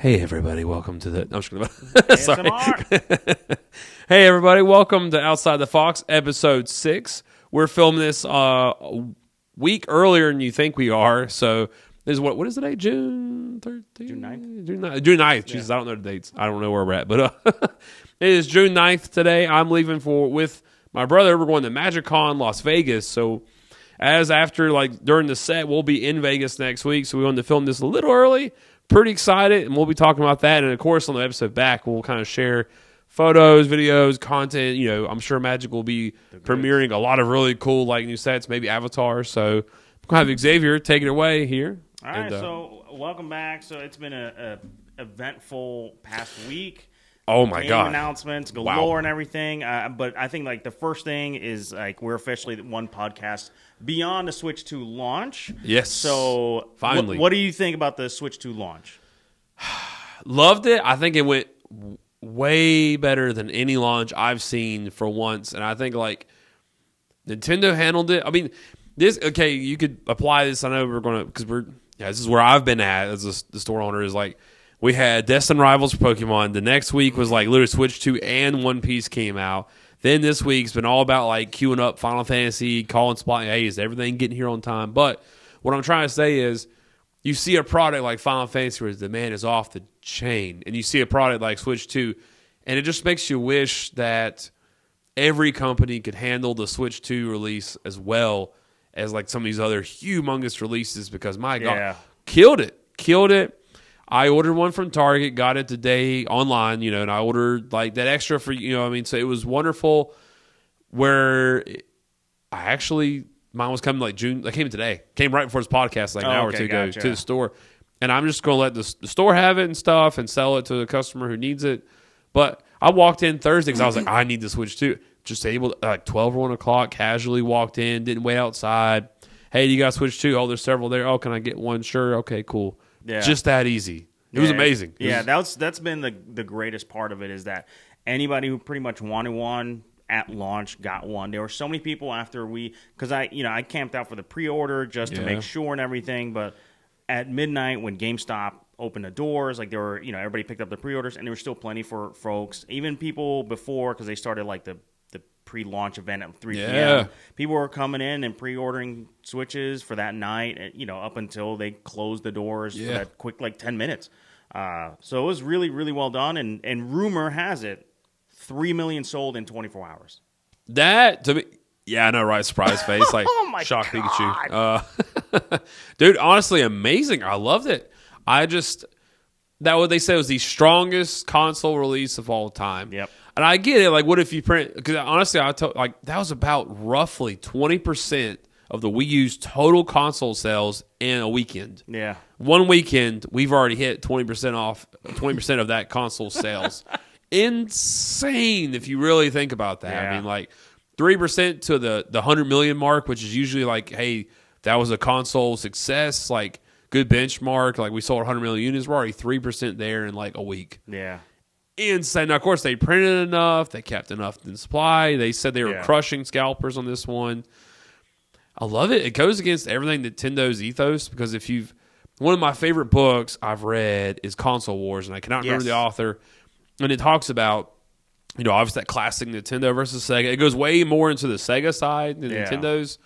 Hey everybody, welcome to the. I'm just gonna. Sorry. ASMR. Hey everybody, welcome to Outside the Fox, episode 6. We're filming this a week earlier than you think we are. So this is what is the date? June 13th? June 9th? June 9th. Jesus, I don't know the dates. I don't know where we're at, but it is June 9th today. I'm leaving with my brother. We're going to MagicCon Las Vegas. So during the set, we'll be in Vegas next week. So we wanted to film this a little early. Pretty excited, and we'll be talking about that. And, of course, on the episode back, we'll kind of share photos, videos, content. You know, I'm sure Magic will be premiering a lot of really cool, new sets, maybe avatars. So we're going to have Xhavier take it away here. All right, so welcome back. So it's been a eventful past week. Oh, my Game God. Announcements galore and everything. But I think, the first thing is, we're officially one podcast beyond the Switch 2 launch. Yes. So finally. What do you think about the Switch 2 launch? Loved it. I think it went way better than any launch I've seen for once. And I think, Nintendo handled it. I mean, you could apply this. I know we're going to, because this is where I've been at as the store owner is we had Destined Rivals for Pokemon. The next week was literally Switch 2 and One Piece came out. Then this week's been all about queuing up Final Fantasy, calling spot. Hey, is everything getting here on time? But what I'm trying to say is you see a product like Final Fantasy where the demand is off the chain, and you see a product like Switch 2, and it just makes you wish that every company could handle the Switch 2 release as well as some of these other humongous releases because, my God, killed it. I ordered one from Target, got it today online, and I ordered that extra for, so it was wonderful where mine was coming June, came today, came right before this podcast, an hour or two ago to the store. And I'm just going to let the store have it and stuff and sell it to the customer who needs it. But I walked in Thursday because I was I need the Switch 2. Just able to, 12 or 1 o'clock, casually walked in, didn't wait outside. Hey, do you got Switch 2? Oh, there's several there. Oh, can I get one? Sure. Okay, cool. Yeah. Just that easy. It was amazing. That's been the greatest part of it is that anybody who pretty much wanted one at launch got one. There were so many people after because I camped out for the pre-order just to make sure and everything. But at midnight when GameStop opened the doors, there were everybody picked up the pre-orders and there were still plenty for folks. Even people before because they started the pre-launch event at 3 p.m. People were coming in and pre-ordering Switches for that night, up until they closed the doors for that quick 10 minutes. So it was really, really well done. And rumor has it, 3 million sold in 24 hours. That, to me, I know, right? Surprise face. Oh my shock God. Pikachu. Dude, honestly, amazing. I loved it. That what they said was the strongest console release of all time. Yep. And I get it. What if you print? Because honestly, that was about roughly 20% of the Wii U's total console sales in a weekend. Yeah. One weekend, we've already hit 20% off, 20% of that console sales. Insane if you really think about that. Yeah. I mean, 3% to the 100 million mark, which is usually hey, that was a console success, good benchmark. We sold 100 million units. We're already 3% there in a week. Yeah. Insane. Now, of course, they printed enough. They kept enough in supply. They said they were crushing scalpers on this one. I love it. It goes against everything Nintendo's ethos because one of my favorite books I've read is Console Wars, and I cannot remember the author. And it talks about, obviously that classic Nintendo versus Sega. It goes way more into the Sega side than Nintendo's.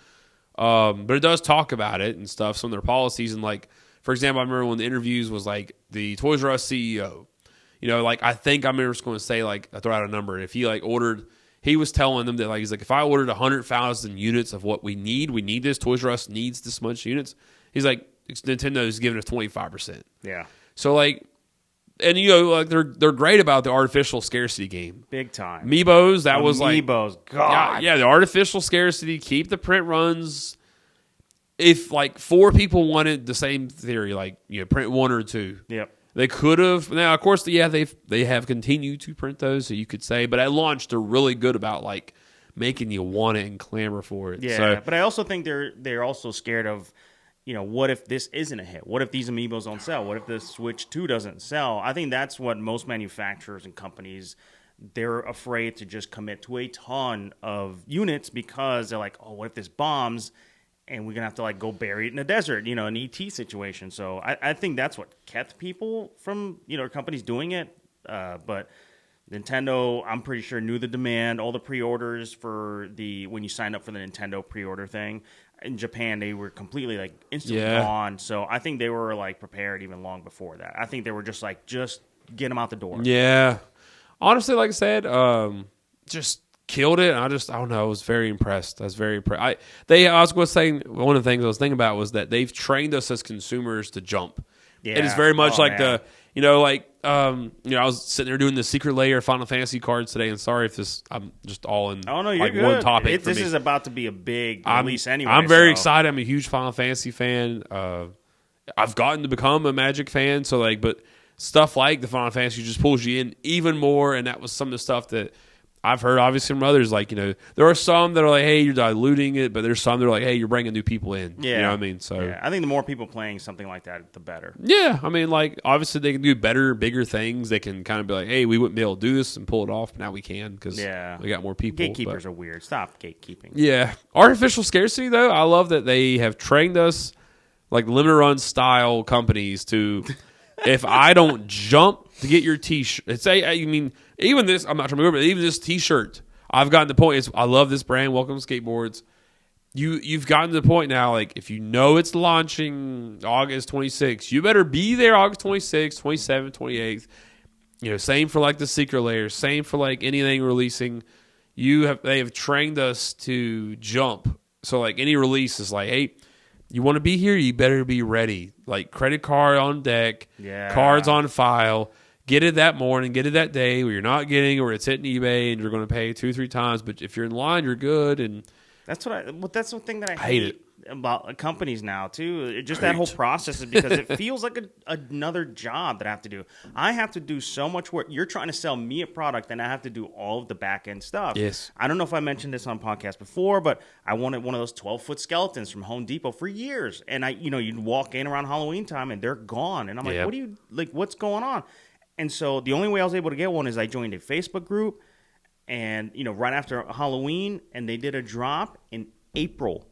But it does talk about it and stuff, some of their policies. And, for example, I remember one of the interviews was, the Toys R Us CEO. I think I'm just going to say, I throw out a number. If he, ordered, he was telling them that, he's if I ordered 100,000 units of what we need this, Toys R Us needs this much units. He's Nintendo's giving us 25%. Yeah. So, and, they're great about the artificial scarcity game. Big time. Amiibos, that was Amiibos, God. Yeah, the artificial scarcity, keep the print runs. If, 4 people wanted the same theory, print 1 or 2. Yep. They could have. Now, of course, they have continued to print those, so you could say. But at launch, they're really good about making you want it and clamor for it. Yeah, but I also think they're also scared of, what if this isn't a hit? What if these Amiibos don't sell? What if the Switch 2 doesn't sell? I think that's what most manufacturers and companies, they're afraid to just commit to a ton of units because they're oh, what if this bombs? and we're gonna have to like go bury it in the desert, an ET situation. So I think that's what kept people from companies doing it. But Nintendo, I'm pretty sure, knew the demand, all the pre-orders for when you signed up for the Nintendo pre-order thing. In Japan, they were completely like instantly gone. So I think they were like prepared even long before that. I think they were just get them out the door. Yeah, honestly, like I said, just killed it. I don't know. I was very impressed. I was very impressed. I was going to say, one of the things I was thinking about was that they've trained us as consumers to jump. Yeah. It is very much like man. I was sitting there doing the secret layer Final Fantasy cards today, and sorry if I'm just all in you're good. one topic. This is about to be a big release anyway. I'm very excited. I'm a huge Final Fantasy fan. I've gotten to become a Magic fan, but stuff like the Final Fantasy just pulls you in even more, and that was some of the stuff that I've heard obviously from others. There are some that are like, hey, you're diluting it, but there's some that are like, hey, you're bringing new people in. Yeah. You know what I mean? So yeah. I think the more people playing something like that, the better. Yeah. I mean, obviously they can do better, bigger things. They can kind of be like, hey, we wouldn't be able to do this and pull it off, but now we can because we got more people. Gatekeepers are weird. Stop gatekeeping. Yeah. Artificial scarcity, though, I love that they have trained us like limited run style companies to, if I don't jump to get your T-shirt, even this, I'm not trying to remember, but even this T-shirt, I've gotten to the point, I love this brand, Welcome Skateboards. You've gotten to the point now, if you know it's launching August 26th, you better be there August 26th, 27th, 28th. Same for the Secret Lair, same for anything releasing. They have trained us to jump. So any release is hey, you want to be here, you better be ready. Credit card on deck, cards on file. Get it that morning, get it that day where you're not getting, or it's hitting eBay and you're going to pay 2-3 times. But if you're in line, you're good. And that's the thing that I hate about companies now too. Just that whole process is because it feels like another job that I have to do. I have to do so much work. You're trying to sell me a product, and I have to do all of the back end stuff. Yes. I don't know if I mentioned this on podcast before, but I wanted one of those 12-foot skeletons from Home Depot for years. And you'd walk in around Halloween time and they're gone. And I'm like, what's going on? And so the only way I was able to get one is I joined a Facebook group, and right after Halloween, and they did a drop in April.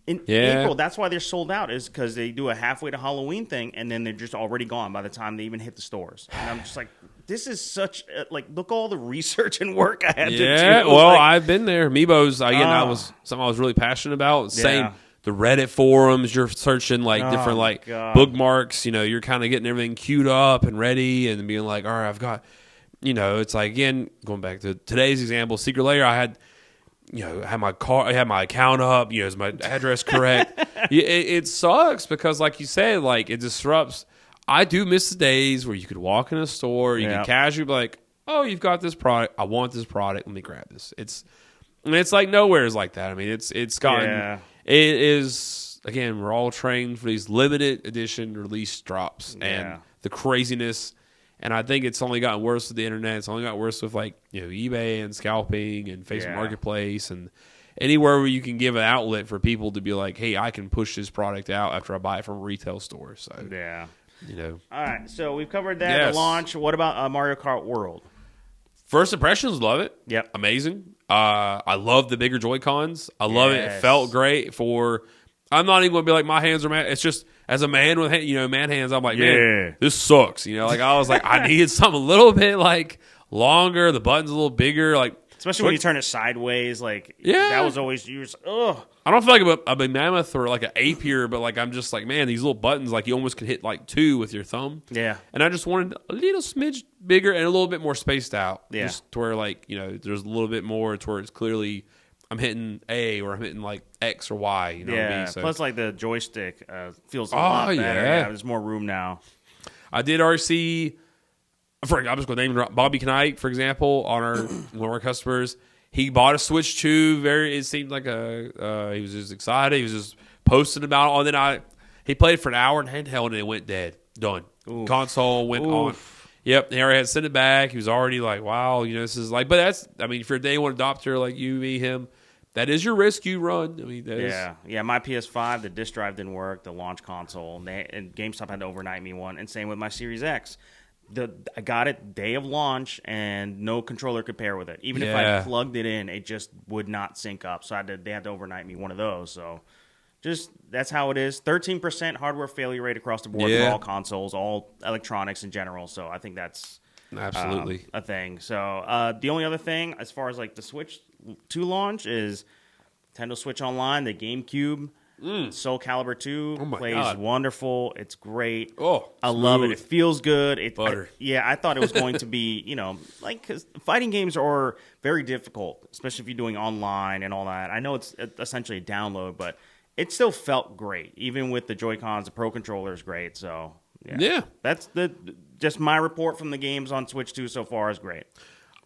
April, that's why they're sold out, is because they do a halfway to Halloween thing, and then they're just already gone by the time they even hit the stores. And I'm just like, this is such look all the research and work I had to do. Yeah, well, I've been there. Amiibos, I was something I was really passionate about. Same. The Reddit forums, you're searching different bookmarks. You're kind of getting everything queued up and ready, and being like, all right, I've got. It's again going back to today's example, Secret Lair. I had, had my car, I had my account up. Is my address correct? It sucks because, like you said, it disrupts. I do miss the days where you could walk in a store, you could casually be like, oh, you've got this product. I want this product. Let me grab this. It's nowhere is like that. I mean, it's gotten. Yeah. It is, again, we're all trained for these limited edition release drops and the craziness. And I think it's only gotten worse with the internet. It's only gotten worse with eBay and scalping and Facebook Marketplace and anywhere where you can give an outlet for people to be like, hey, I can push this product out after I buy it from a retail store. So all right, so we've covered that, the launch. What about Mario Kart World? First impressions, love it. Yep. Amazing. I love the bigger Joy-Cons. I love it. It felt great I'm not even going to be like, my hands are mad. It's just, as a man with, man hands, I'm like, man, this sucks. I was like, I needed something a little bit longer. The button's a little bigger. Especially when you turn it sideways. That was always, you were just, ugh. I don't feel like I'm a mammoth or an ape here, but I'm just man, these little buttons, you almost could hit 2 with your thumb. Yeah. And I just wanted a little smidge bigger and a little bit more spaced out. Yeah. Just to where there's a little bit more to where it's clearly I'm hitting A or I'm hitting X or Y. You know what I mean? So, plus the joystick feels a lot better. Yeah, there's more room now. I did RC. I'm just going to name Bobby Knight, for example, on one of our customers. He bought a Switch 2. It seemed like he was just excited. He was just posting about it. And then he played for an hour in handheld and it went dead. Done. Oof. Console went on. Yep. He already had to send it back. He was already wow, this is but that's, if you're a day one adopter like you, me, him, that is your risk you run. Yeah. My PS5, the disc drive didn't work, the launch console, and GameStop had to overnight me one. And same with my Series X. I got it day of launch, and no controller could pair with it. Even if I plugged it in, it just would not sync up. So they had to overnight me one of those. So, Just that's how it is. 13% hardware failure rate across the board for all consoles, all electronics in general. So I think that's absolutely a thing. So the only other thing, as far as like the Switch 2 launch, is Nintendo Switch Online, the GameCube. Soul Calibur 2 plays wonderful. It's great. Oh, I love it. It feels good. Butter. I thought it was going to be, because fighting games are very difficult, especially if you're doing online and all that. I know it's essentially a download, but it still felt great, even with the Joy-Cons. The Pro Controller is great. So yeah. That's just my report from the games on Switch 2 so far is great.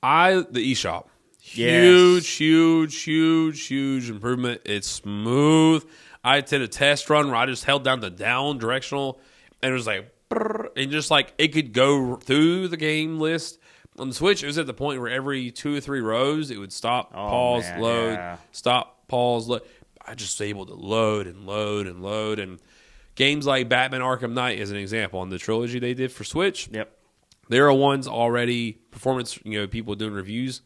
The eShop. Yes. Huge improvement. It's smooth. I did a test run where I just held down the down directional, and it was like, and just like it could go through the game list. On the Switch, it was at the point where every 2 or 3 rows, it would stop, pause, load, stop, pause, load. I just was able to load and load and load. And games like Batman Arkham Knight is an example. On the trilogy they did for Switch, there are ones already, performance, people doing reviews.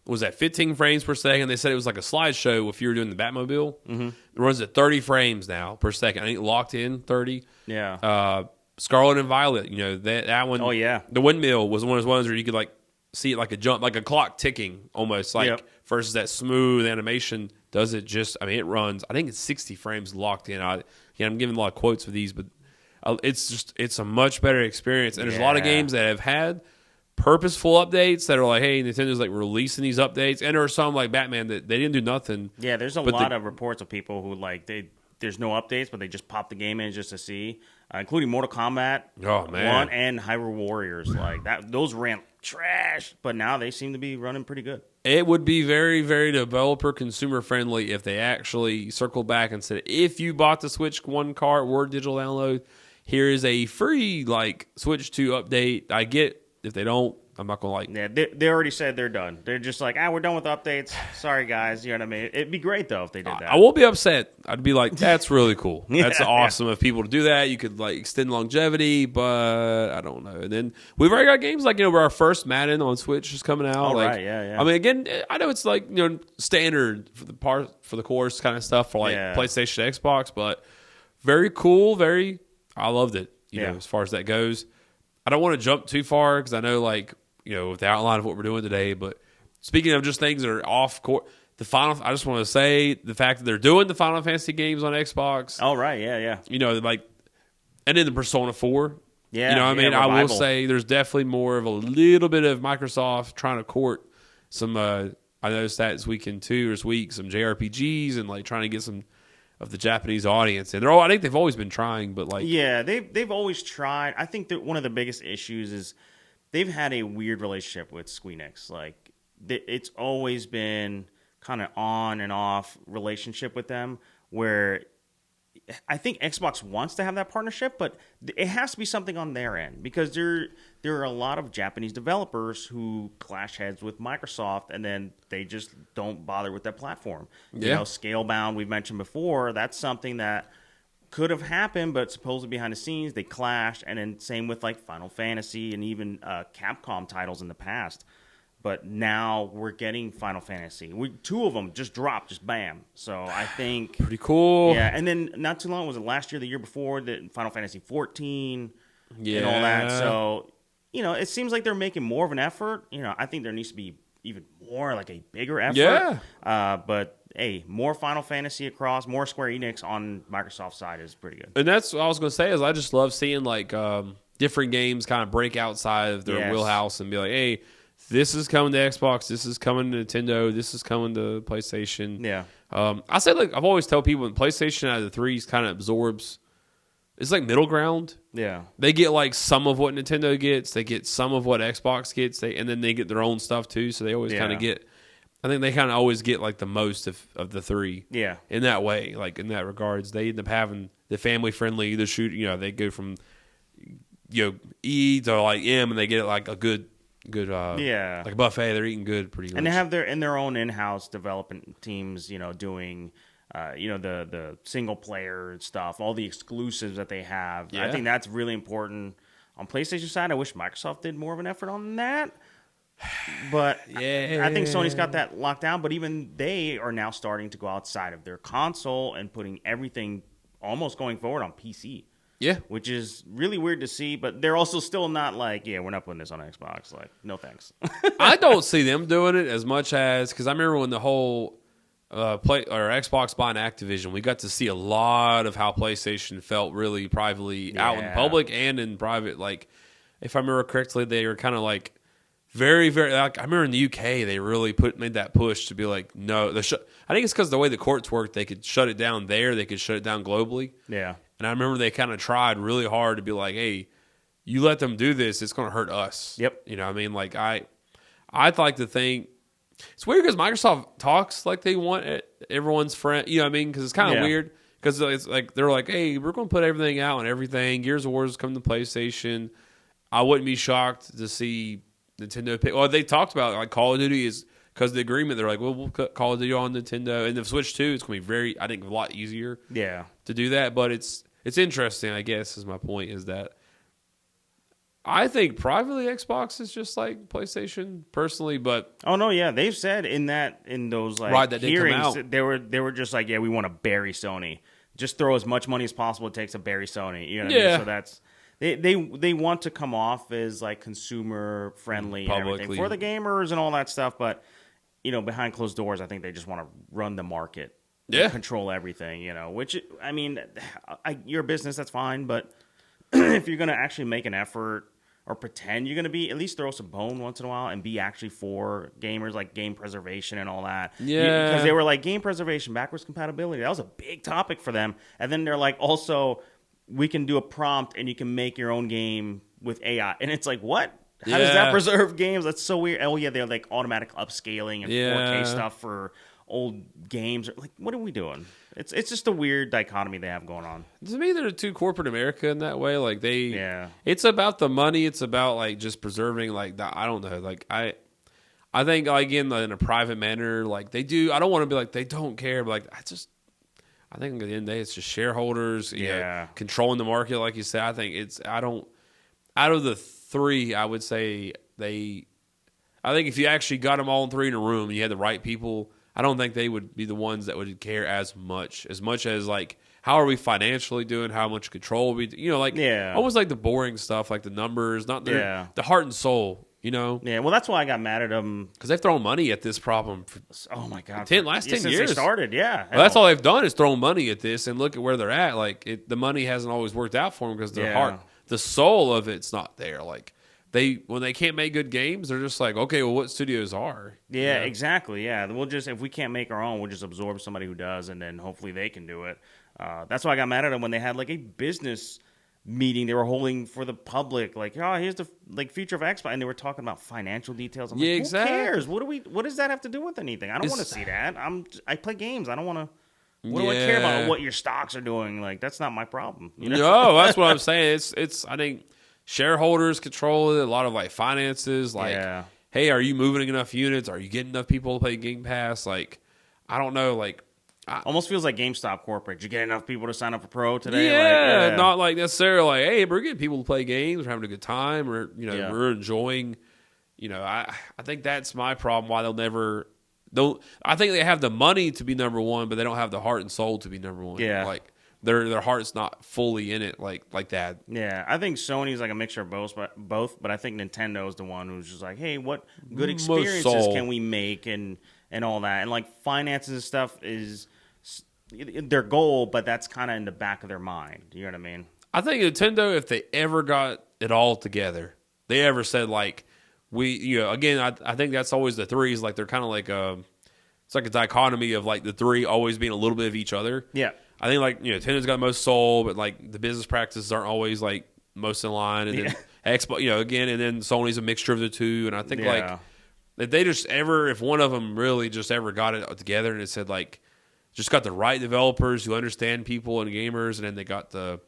Was at 15 frames per second. They said it was like a slideshow if you were doing the Batmobile. Mm-hmm. It runs at 30 frames now per second. I think locked in 30. Yeah. Scarlet and Violet, that one. Oh, yeah. The windmill was one of those ones where you could like see it like a jump, like a clock ticking almost, versus that smooth animation does it just, it runs, I think it's 60 frames locked in. I'm giving a lot of quotes for these, but it's a much better experience. And there's a lot of games that have had purposeful updates that are like, hey, Nintendo's like releasing these updates, and there are some like Batman that they didn't do nothing. Yeah, there's a lot of reports of people who like there's no updates, but they just pop the game in just to see, including Mortal Kombat 1 and Hyrule Warriors. Like that, those ran trash, but now they seem to be running pretty good. It would be very, very developer consumer friendly if they actually circled back and said, if you bought the Switch 1 card or digital download, here is a free like Switch 2 update. I get. If they don't, I'm not going to like... Yeah, they already said they're done. They're just like, we're done with updates. Sorry, guys. You know what I mean? It'd be great, though, if they did that. I won't be upset. I'd be like, that's really cool. That's awesome of people to do that. You could, like, extend longevity, but I don't know. And then we've already got games like, where our first Madden on Switch is coming out. Right, yeah. Again, I know it's like, standard for the course kind of stuff for, like, PlayStation, Xbox, but very cool, I loved it, as far as that goes. I don't want to jump too far because I know, like, with the outline of what we're doing today. But speaking of just things that are off court, I just want to say the fact that they're doing the Final Fantasy games on Xbox. Oh, right, yeah. And then the Persona 4. Yeah, I will say there's definitely more of a little bit of Microsoft trying to court some. I noticed that this weekend too, this week, some JRPGs and like trying to get some of the Japanese audience, and I think they've always been trying, but like they've always tried. I think that one of the biggest issues is they've had a weird relationship with Squeenix. Like it's always been kind of on and off relationship with them, where I think Xbox wants to have that partnership, but it has to be something on their end because there are a lot of Japanese developers who clash heads with Microsoft, and then they just don't bother with that platform. Scalebound, we've mentioned before, that's something that could have happened, but supposedly behind the scenes they clashed, and then same with like Final Fantasy and even Capcom titles in the past. But now we're getting Final Fantasy. 2 of them just dropped, just bam. So I think pretty cool. Yeah, and then not too long, was it last year, the year before, the Final Fantasy 14, and all that. So it seems like they're making more of an effort. I think there needs to be even more, like a bigger effort. Yeah. But hey, more Final Fantasy across, more Square Enix on Microsoft's side is pretty good. And that's what I was going to say. Is I just love seeing like different games kind of break outside of their wheelhouse and be like, hey. This is coming to Xbox. This is coming to Nintendo. This is coming to PlayStation. Yeah. I say, like, I've always tell people when PlayStation out of the 3s kind of absorbs. It's like middle ground. Yeah. They get like some of what Nintendo gets. They get some of what Xbox gets. And then they get their own stuff too. So they always kind of get. I think they kind of always get like the most of the 3. Yeah. In that way, like in that regards, they end up having the family friendly. The shoot. They go from E to like M, and they get like a good like a buffet. They're eating good pretty much. And they have their own in-house development teams, doing the single player stuff, all the exclusives that they have. I think that's really important on PlayStation side. I wish Microsoft did more of an effort on that. But Yeah. I think Sony's got that locked down. But even they are now starting to go outside of their console and putting everything almost going forward on PC. Yeah. Which is really weird to see, but they're also still not like, yeah, we're not putting this on Xbox. Like, no thanks. I don't see them doing it as much as, because I remember when the whole Xbox buying Activision, we got to see a lot of how PlayStation felt really privately out in public and in private. Like, if I remember correctly, they were kind of like very, very. Like, I remember in the UK, they really made that push to be like, no. I think it's because the way the courts work, they could shut it down there, they could shut it down globally. Yeah. And I remember they kind of tried really hard to be like, hey, you let them do this, it's going to hurt us. Yep. You know what I mean? Like, I'd like to think, it's weird because Microsoft talks like they want everyone's friend. You know what I mean? Because it's kind of weird. Because it's like, they're like, hey, we're going to put everything out and everything. Gears of War is coming to PlayStation. I wouldn't be shocked to see Nintendo pick. Well, they talked about like Call of Duty is, because of the agreement, they're like, well, we'll put Call of Duty on Nintendo. And the Switch 2, it's going to be I think, a lot easier to do that. But it's interesting, I guess, is my point, is that I think privately Xbox is just like PlayStation personally, but oh no, yeah, they've said in those like that hearings they were just like, yeah, we want to bury Sony, just throw as much money as possible it takes to bury Sony. You know what I mean? So that's they want to come off as like consumer friendly and everything for the gamers and all that stuff, but you know, behind closed doors, I think they just want to run the market, control everything. You know, which I mean, your business, that's fine, but if you're going to actually make an effort or pretend you're going to be, at least throw some bone once in a while and be actually for gamers, like game preservation and all that. Yeah. Because they were like, game preservation, backwards compatibility, that was a big topic for them. And then they're like, also, we can do a prompt and you can make your own game with AI. And it's like, what? How does that preserve games? That's so weird. Oh, yeah, they're like automatic upscaling and 4K stuff for old games. Like, what are we doing? It's just a weird dichotomy they have going on. To me, they're too corporate America in that way. Like it's about the money. It's about like just preserving like the, I don't know. Like I think like in a private manner, like they do. I don't want to be like they don't care, but like I think at the end of the day, it's just shareholders, you know, controlling the market. Like you said, I think out of the three, I would say I think if you actually got them all three in a room and you had the right people, I don't think they would be the ones that would care as much as like, how are we financially doing? How much control we, you know, like almost like the boring stuff, like the numbers, not the heart and soul, you know? Yeah, well, that's why I got mad at them. Because they've thrown money at this problem for, oh my God, last 10 since years. They started, well, that's all they've done is thrown money at this, and look at where they're at. Like, the money hasn't always worked out for them because their heart, the soul of it's not there. Like, when they can't make good games, they're just like, okay, well, what studios are? Yeah, exactly. Yeah, we'll just, if we can't make our own, we'll just absorb somebody who does, and then hopefully they can do it. That's why I got mad at them when they had like a business meeting they were holding for the public. Like, oh, here's the future of Xbox, and they were talking about financial details. I'm like, exactly. Who cares? What does that have to do with anything? I don't want to see that. I play games. I don't want to. What do I care about what your stocks are doing? Like, that's not my problem. You know? No, that's what I'm saying. It's I think shareholders control it, a lot of like finances, like hey, are you moving enough units? Are you getting enough people to play Game Pass? Like, I don't know, like almost feels like GameStop corporate. Did you get enough people to sign up for Pro today? Yeah, not like necessarily like, hey, we're getting people to play games, we're having a good time, or we're enjoying. You know, I think that's my problem. Why I think they have the money to be number one, but they don't have the heart and soul to be number one. Yeah, like their heart's not fully in it like that. Yeah, I think Sony's like a mixture of both, but I think Nintendo is the one who's just like, hey, what good experiences can we make and all that, and like finances and stuff is their goal, but that's kind of in the back of their mind. You know what I mean? I think Nintendo, if they ever got it all together, they ever said like again, I think that's always the threes. Like they're kind of like it's like a dichotomy of like the three always being a little bit of each other. Yeah. I think like Nintendo's got the most soul, but like the business practices aren't always like most in line, and then Xbox, again, and then Sony's a mixture of the two. And I think like if they if one of them really just ever got it together and it said like just got the right developers who understand people and gamers, and then they got the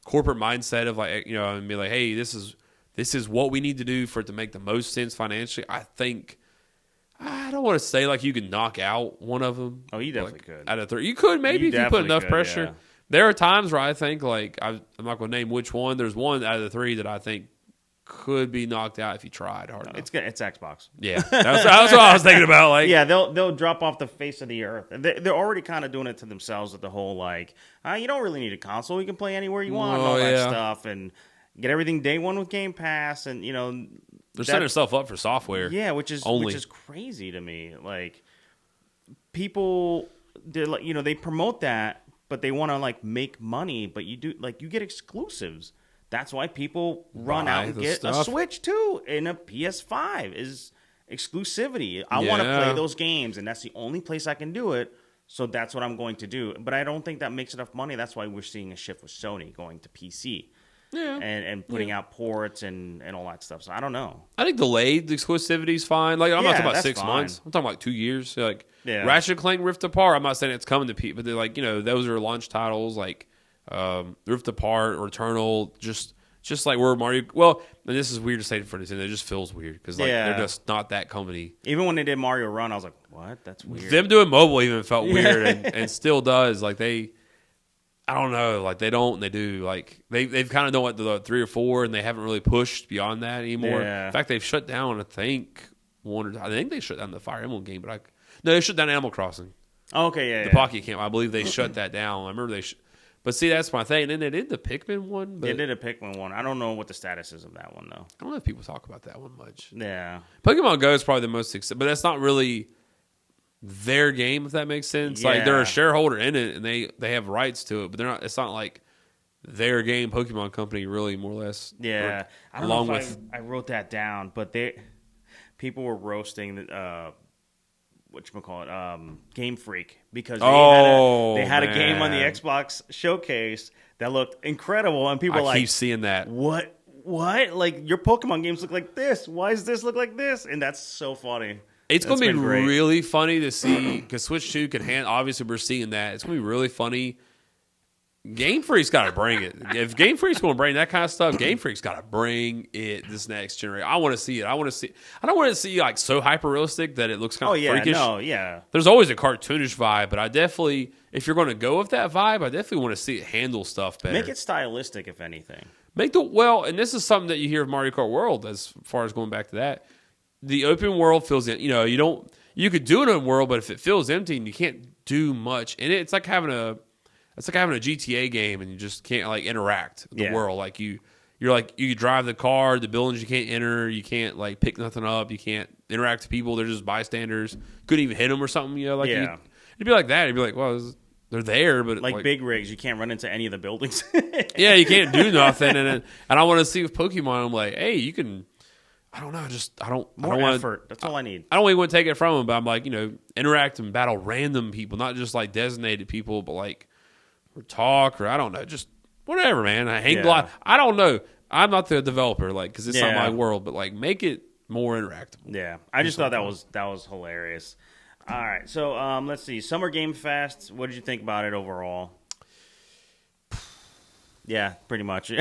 corporate mindset of like and be like, hey, this is what we need to do for it to make the most sense financially. I think. I don't want to say like you can knock out one of them. Oh, you definitely could. Out of three, you could maybe if you put enough pressure. Yeah. There are times where I think like I'm not going to name which one. There's one out of the three that I think could be knocked out if you tried hard enough. It's good. It's Xbox. Yeah, that's what I was thinking about. Like, yeah, they'll drop off the face of the earth. They're already kind of doing it to themselves with the whole like, you don't really need a console. You can play anywhere you want, and all that stuff, and get everything day one with Game Pass, and they're setting themselves up for software. Yeah, which is crazy to me. Like people, they're like, they promote that, but they want to like make money. But you get exclusives. That's why people run out and get a Switch too, and a PS5 is exclusivity. I want to play those games, and that's the only place I can do it. So that's what I'm going to do. But I don't think that makes enough money. That's why we're seeing a shift with Sony going to PC. Yeah. And putting out ports and all that stuff. So I don't know. I think delayed exclusivity is fine. Like I'm not talking about 6 months. I'm talking like 2 years. Like Ratchet & Clank Rift Apart. I'm not saying it's coming to people, but they're like, those are launch titles like Rift Apart or Eternal. Just like where Mario. Well, and this is weird to say for Nintendo. It just feels weird because they're just not that company. Even when they did Mario Run, I was like, what? That's weird. Them doing mobile even felt weird and still does. Like I don't know. Like they don't, and they do. Like they've kind of done what the 3 or 4, and they haven't really pushed beyond that anymore. Yeah. In fact, they've shut down. I think they shut down the Fire Emblem game, but they shut down Animal Crossing. Oh, okay, the Pocket Camp. I believe they shut that down. I remember but see, that's my thing. And then they did the Pikmin one. They did a Pikmin one. I don't know what the status is of that one though. I don't know if people talk about that one much. Yeah, Pokemon Go is probably the most successful, but that's not really their game, if that makes sense. Yeah. Like they're a shareholder in it and they have rights to it, but they're not. It's not like their game. Pokemon Company really more or less. Yeah, I don't know if I wrote that down, but people were roasting Game Freak because they had a game on the Xbox showcase that looked incredible, and people keep seeing that. What? Like your Pokemon games look like this? Why does this look like this? And that's so funny. It's going to be really funny to see because Switch 2 can handle. Obviously, we're seeing that. It's going to be really funny. Game Freak's got to bring it. If Game Freak's going to bring that kind of stuff, Game Freak's got to bring it this next generation. I want to see it. I don't want to see like so hyper realistic that it looks kind of freakish. No, yeah. There's always a cartoonish vibe, but I definitely, if you're going to go with that vibe, I definitely want to see it handle stuff better. Make it stylistic, if anything. And this is something that you hear of Mario Kart World as far as going back to that. The open world feels, you could do it in a world, but if it feels empty and you can't do much in it, it's like having a GTA game and you just can't like interact with the world. Like you drive the car, the buildings you can't enter, you can't like pick nothing up, you can't interact with people. They're just bystanders. Couldn't even hit them or something. It'd be like that. It'd be like, well, they're there, but like big rigs, you can't run into any of the buildings. Yeah, you can't do nothing. And I want to see with Pokemon. I'm like, hey, you can. I don't know. I don't want effort. That's all I need. I don't really want to take it from them, but I'm like, interact and battle random people, not just like designated people, but like or talk or I don't know, just whatever, man. I hang glide. I don't know. I'm not the developer, like because it's not my world, but like make it more interactable. Yeah, I just thought that was hilarious. All right, so let's see. Summer Game Fest. What did you think about it overall? Yeah, pretty much.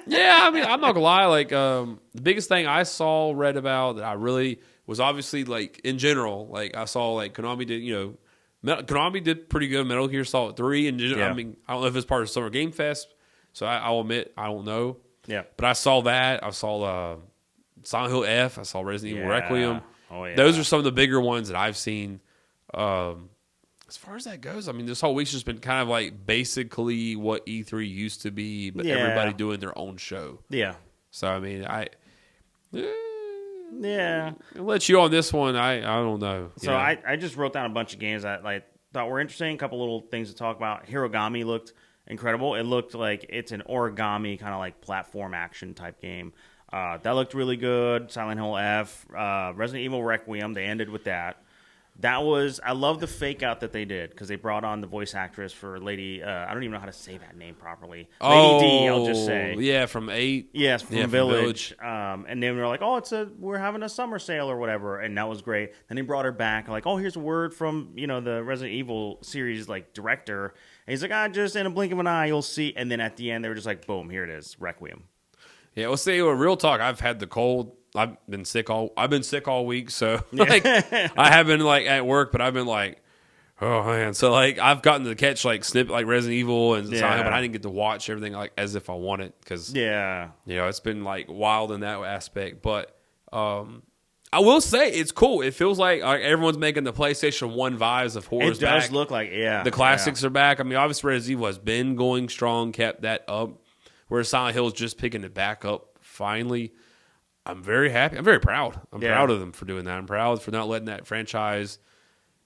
Yeah, I mean, I'm not gonna lie. Like, the biggest thing I read about that I really was obviously like in general. Like, I saw like Konami did, Konami did pretty good. Metal Gear Solid 3, and I mean, I don't know if it's part of Summer Game Fest, so I'll admit I don't know. Yeah, but I saw that. I saw Silent Hill F. I saw Resident Evil Requiem. Oh yeah, those are some of the bigger ones that I've seen. As far as that goes, I mean, this whole week's just been kind of like basically what E3 used to be, but everybody doing their own show. Yeah. So, I mean, yeah. I'll let you on this one. I don't know. So, I just wrote down a bunch of games that I thought were interesting. A couple little things to talk about. Hirogami looked incredible. It looked like it's an origami kind of like platform action type game. That looked really good. Silent Hill F. Resident Evil Requiem. They ended with that. I love the fake out that they did because they brought on the voice actress for Lady, I don't even know how to say that name properly. Lady D, I'll just say. Yeah, from 8. Yes, from Village. And then we were like, we're having a summer sale or whatever. And that was great. Then they brought her back like, here's a word from, the Resident Evil series like director. And he's like, just in a blink of an eye, you'll see. And then at the end, they were just like, boom, here it is, Requiem. Yeah, well, see, real talk, I've had the cold. I've been sick all week, so like I have been like at work, but I've been like, Oh man, so like I've gotten to catch like snippet like Resident Evil and Silent Hill, but I didn't get to watch everything like as if I wanted because it's been like wild in that aspect. But I will say it's cool. It feels like everyone's making the PlayStation 1 vibes of horrors back. It does look like the classics are back. I mean, obviously Resident Evil has been going strong, kept that up, whereas Silent Hill is just picking it back up finally. I'm very happy. I'm very proud. I'm proud of them for doing that. I'm proud for not letting that franchise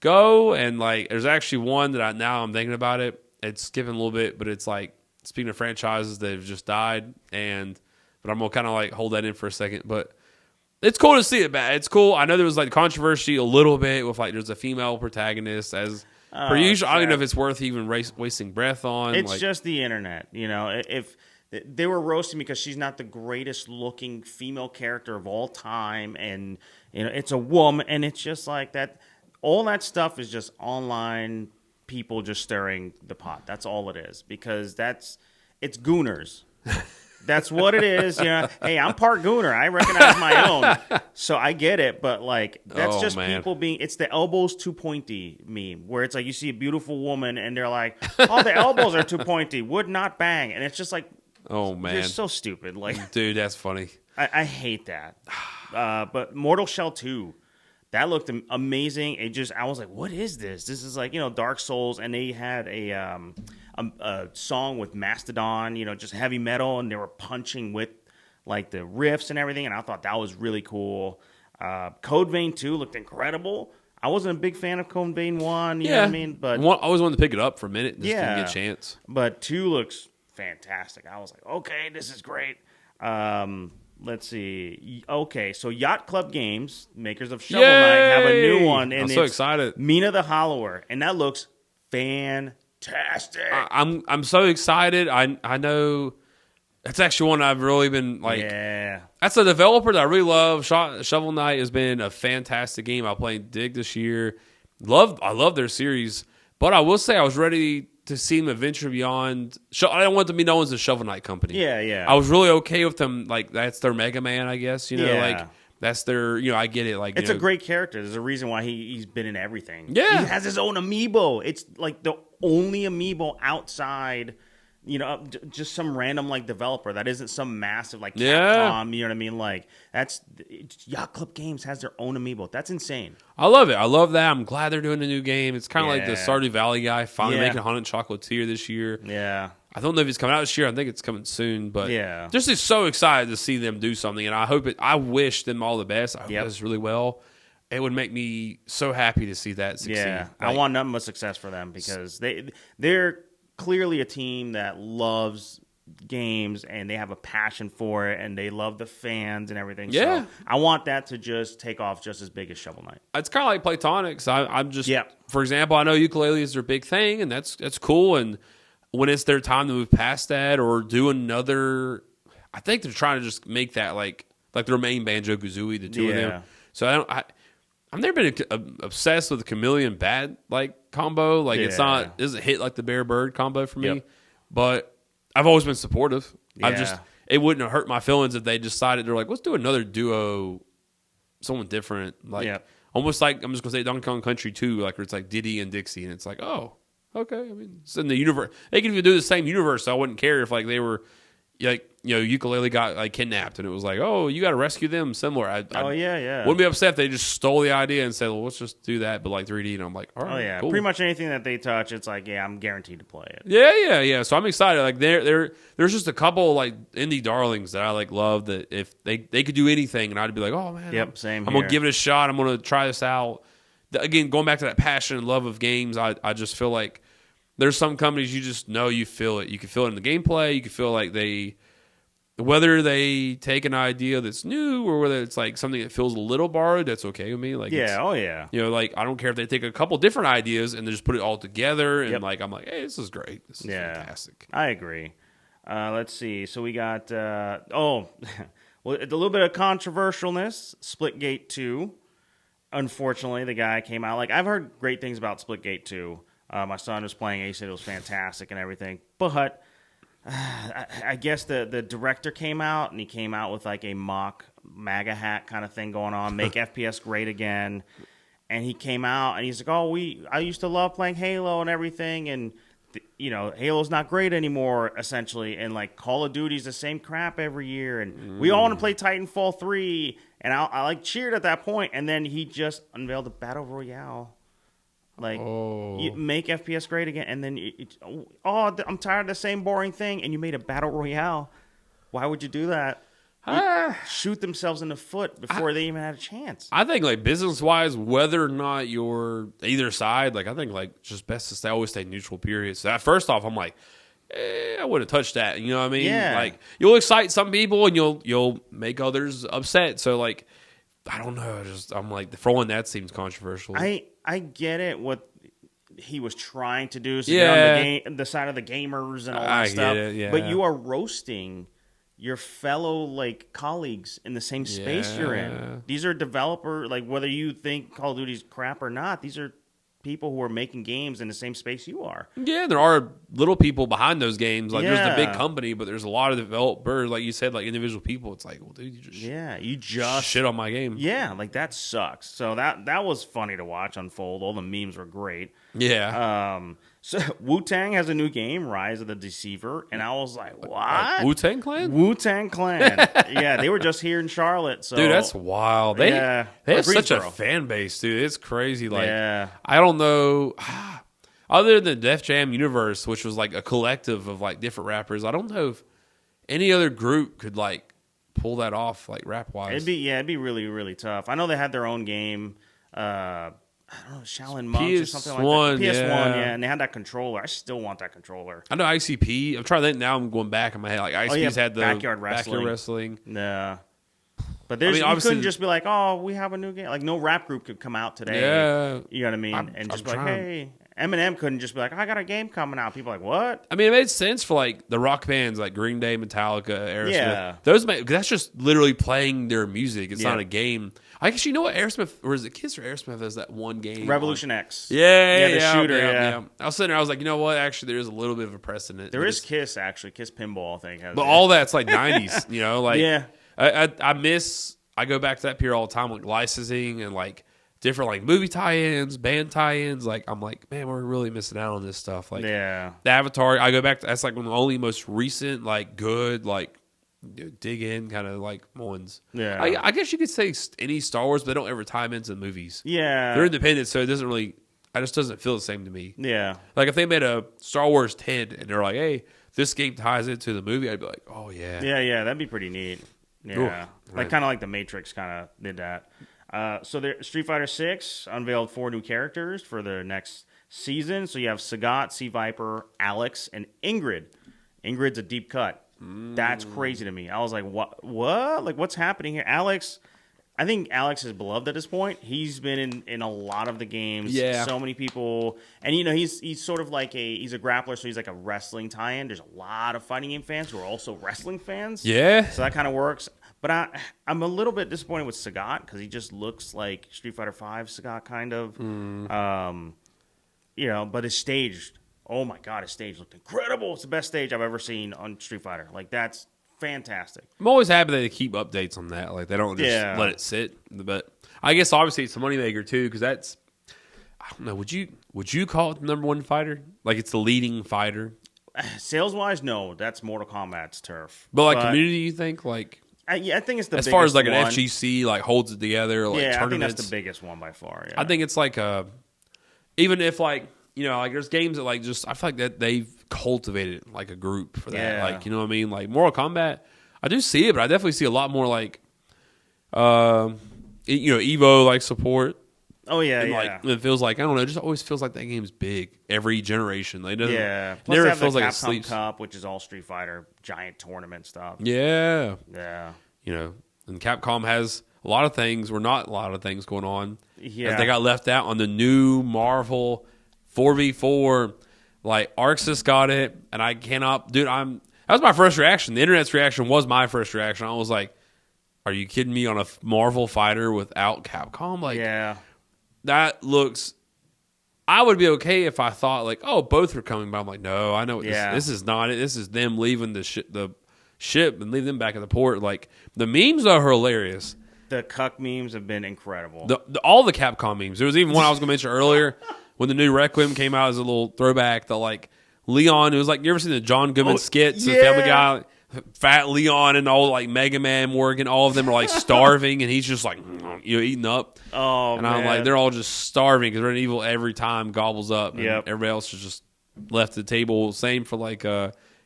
go. And like, there's actually one that I'm thinking about it. It's skipping a little bit, but it's like, speaking of franchises that have just died, but I'm gonna kind of like hold that in for a second. But it's cool to see it back. It's cool. I know there was like controversy a little bit with like there's a female protagonist as per usual. I don't even know if it's worth even wasting breath on. It's just the internet, If they were roasting because she's not the greatest looking female character of all time, and it's a woman, and it's just like that. All that stuff is just online people just stirring the pot. That's all it is, because it's gooners. That's what it is. Hey, I'm part gooner. I recognize my own, so I get it. But like, that's people being. It's the elbows too pointy meme, where it's like you see a beautiful woman and they're like, "Oh, the elbows are too pointy. Would not bang." And it's just like, oh man, you're so stupid. Like, dude, that's funny. I hate that. But Mortal Shell 2. That looked amazing. I was like, what is this? This is like, Dark Souls, and they had a song with Mastodon, just heavy metal, and they were punching with like the riffs and everything, and I thought that was really cool. Code Vein 2 looked incredible. I wasn't a big fan of Code Vein 1, you know what I mean? But I always wanted to pick it up for a minute, just didn't get a chance. But 2 looks fantastic. I was like, okay, this is great. Let's see. Okay, so Yacht Club Games, makers of Shovel Knight, have a new one. And I'm so excited. Mina the Hollower, and that looks fantastic. I'm so excited. I know that's actually one I've really been like. Yeah. That's a developer that I really love. Shovel Knight has been a fantastic game. I played Dig this year. I love their series, but I will say I was ready to see them adventure beyond. I don't want them to be known as a Shovel Knight company. Yeah. I was really okay with them. Like, that's their Mega Man, I guess. Like, that's their, I get it. Like, it's a great character. There's a reason why he's been in everything. Yeah. He has his own amiibo. It's like the only amiibo outside, just some random like developer that isn't some massive like Capcom. You know what I mean? Like, Yacht Club Games has their own amiibo. That's insane. I love it. I love that. I'm glad they're doing a new game. It's kind of like the Stardew Valley guy finally making Haunted Chocolatier this year. Yeah. I don't know if it's coming out this year. I think it's coming soon. But just is so excited to see them do something, and I wish them all the best. I hope it does really well. It would make me so happy to see that succeed. Yeah, I want nothing but success for them, because they're clearly a team that loves games, and they have a passion for it, and they love the fans and everything. Yeah. So I want that to just take off just as big as Shovel Knight. It's kind of like Platonics. I'm just, for example, I know ukulele is their big thing, and that's cool. And when it's their time to move past that or do another, I think they're trying to just make that like their main Banjo-Kazooie, the two of them. So I've never been obsessed with the Chameleon Bat like combo. Like it doesn't hit like the Bear Bird combo for me. But I've always been supportive. It wouldn't have hurt my feelings if they decided they're like, let's do another duo, someone different. Like almost like, I'm just gonna say Donkey Kong Country 2, like where it's like Diddy and Dixie, and it's like, oh, okay. I mean, it's in the universe. They could even do the same universe, so I wouldn't care if like they were like, ukulele got like kidnapped, and it was like, oh, you got to rescue them. Similar. I wouldn't be upset if they just stole the idea and said, well, let's just do that, but like 3D. And I'm like, all right, cool. Pretty much anything that they touch, it's like, I'm guaranteed to play it. Yeah. So I'm excited. Like there's just a couple like indie darlings that I like love that if they could do anything, and I'd be like, oh man, same. I'm gonna give it a shot. I'm gonna try this out. Again, going back to that passion and love of games, I just feel like there's some companies you just know you feel it. You can feel it in the gameplay. You can feel like whether they take an idea that's new or whether it's like something that feels a little borrowed, that's okay with me. Like, like I don't care if they take a couple different ideas and they just put it all together. And like, I'm like, hey, this is great. This is fantastic. I agree. Let's see. So we got, well, a little bit of controversialness. Splitgate 2. Unfortunately, the guy came out. Like, I've heard great things about Splitgate 2. My son was playing it. He said it was fantastic and everything. But I guess the director came out, and he came out with like a mock MAGA hat kind of thing going on. Make FPS great again. and he came out and he's like, "Oh, I used to love playing Halo and everything, and Halo's not great anymore, essentially, and like Call of Duty's the same crap every year, and we all want to play Titanfall 3." And I like cheered at that point, and then he just unveiled a battle royale. Like, you make FPS great again, and then I'm tired of the same boring thing, and you made a battle royale. Why would you do that? Shoot themselves in the foot before they even had a chance. I think, like, business-wise, whether or not you're either side, like, I think, like, just best to always stay neutral, period. So, first off, I'm like, I wouldn't touch that. You know what I mean? Yeah. Like, you'll excite some people, and you'll make others upset. So, like, I don't know. I'm like, for one, that seems controversial. I get it, what he was trying to do. So get on the side of the gamers and all that stuff. Get it, yeah. But you are roasting your fellow like colleagues in the same space you're in. These are developers, like whether you think Call of Duty's crap or not, these are people who are making games in the same space you are. Yeah, there are little people behind those games. Like there's the big company, but there's a lot of developers, like you said, like individual people. It's like, well, dude, you just shit on my game. Yeah, like that sucks. So that was funny to watch unfold. All the memes were great. Yeah. So Wu-Tang has a new game, Rise of the Deceiver, and I was like, what? Wu-Tang Clan? Wu-Tang Clan. Yeah, they were just here in Charlotte. So dude, that's wild. They have such a fan base, dude. It's crazy. Like, I don't know. Other than Def Jam Universe, which was like a collective of like different rappers, I don't know if any other group could like pull that off, like rap wise. It'd be really, really tough. I know they had their own game. I don't know, Shaolin Monks or something like that. PS1, and they had that controller. I still want that controller. I know ICP. I'm trying to think now. I'm going back in my head. Like ICP's had the backyard wrestling. Yeah. But you couldn't just be like, oh, we have a new game. Like no rap group could come out today. Yeah. You know what I mean? And just be like, hey. Eminem couldn't just be like, I got a game coming out. People are like, what? I mean, it made sense for like the rock bands like Green Day, Metallica, Aerosmith. Yeah. Cause that's just literally playing their music. It's not a game. I guess you know what Aerosmith, or is it Kiss or Aerosmith has that one game? Revolution X. Yeah, the shooter. Yeah. I was sitting there, I was like, you know what? Actually, there is a little bit of a precedent. There is Kiss, actually. Kiss Pinball, I think. But all that's like 90s, you know? Like, yeah. I go back to that period all the time, like licensing and like different like movie tie-ins, band tie-ins. Like, I'm like, man, we're really missing out on this stuff. Like, the Avatar, I go back to, that's like one of the only most recent, like, good, like, dig in kind of like ones. Yeah. I guess you could say any Star Wars, but they don't ever tie them into the movies. Yeah. They're independent, so it just doesn't feel the same to me. Yeah. Like if they made a Star Wars 10 and they're like, hey, this game ties into the movie, I'd be like, oh yeah. Yeah, that'd be pretty neat. Yeah. Like kind of like the Matrix kind of did that. So Street Fighter 6 unveiled 4 new characters for the next season. So you have Sagat, Sea Viper, Alex, and Ingrid. Ingrid's a deep cut. That's crazy to me. I was like, what? Like, what's happening here? Alex, I think Alex is beloved at this point. He's been in a lot of the games. Yeah. So many people. And, he's sort of like he's a grappler, so he's like a wrestling tie-in. There's a lot of fighting game fans who are also wrestling fans. Yeah. So that kind of works. But I'm a little bit disappointed with Sagat because he just looks like Street Fighter V Sagat, kind of. But his stage... Oh my God, his stage looked incredible. It's the best stage I've ever seen on Street Fighter. Like, that's fantastic. I'm always happy that they keep updates on that. Like, they don't just let it sit. But I guess obviously it's a moneymaker too, because that's, I don't know, would you call it the number one fighter? Like, it's the leading fighter? Sales-wise, no. That's Mortal Kombat's turf. But community, you think? Like, I think it's the biggest as far as like one. an FGC, like, holds it together, like tournaments. I think that's the biggest one by far. Yeah. I think it's like even if like, like there's games that like just I feel like that they've cultivated like a group for that. Yeah. Like, you know what I mean? Like Mortal Kombat, I do see it, but I definitely see a lot more like Evo like support. Oh yeah, and, yeah. Like it feels like, I don't know, it just always feels like that game's big every generation. Like, Plus never they have feels the like it Capcom sleeps. Cup, which is all Street Fighter giant tournament stuff. Yeah. Yeah. And Capcom has a lot of things, or not a lot of things going on. Yeah. As they got left out on the new Marvel 4v4, like Arxis got it, and I cannot, dude. That was my first reaction. The internet's reaction was my first reaction. I was like, "Are you kidding me?" On a Marvel fighter without Capcom, like, that looks. I would be okay if I thought like, "Oh, both are coming," but I'm like, "No, I know what this is not it. This is them leaving the ship and leave them back at the port." Like the memes are hilarious. The cuck memes have been incredible. All the Capcom memes. There was even one I was going to mention earlier when the new Requiem came out as a little throwback. The like Leon. It was like, you ever seen the John Goodman skits? The Family Guy, Fat Leon and all like Mega Man Morgan. All of them are like starving, and he's just like eating up. Oh, and I'm like, they're all just starving because Resident Evil every time gobbles up, and everybody else is just left at the table. Same for like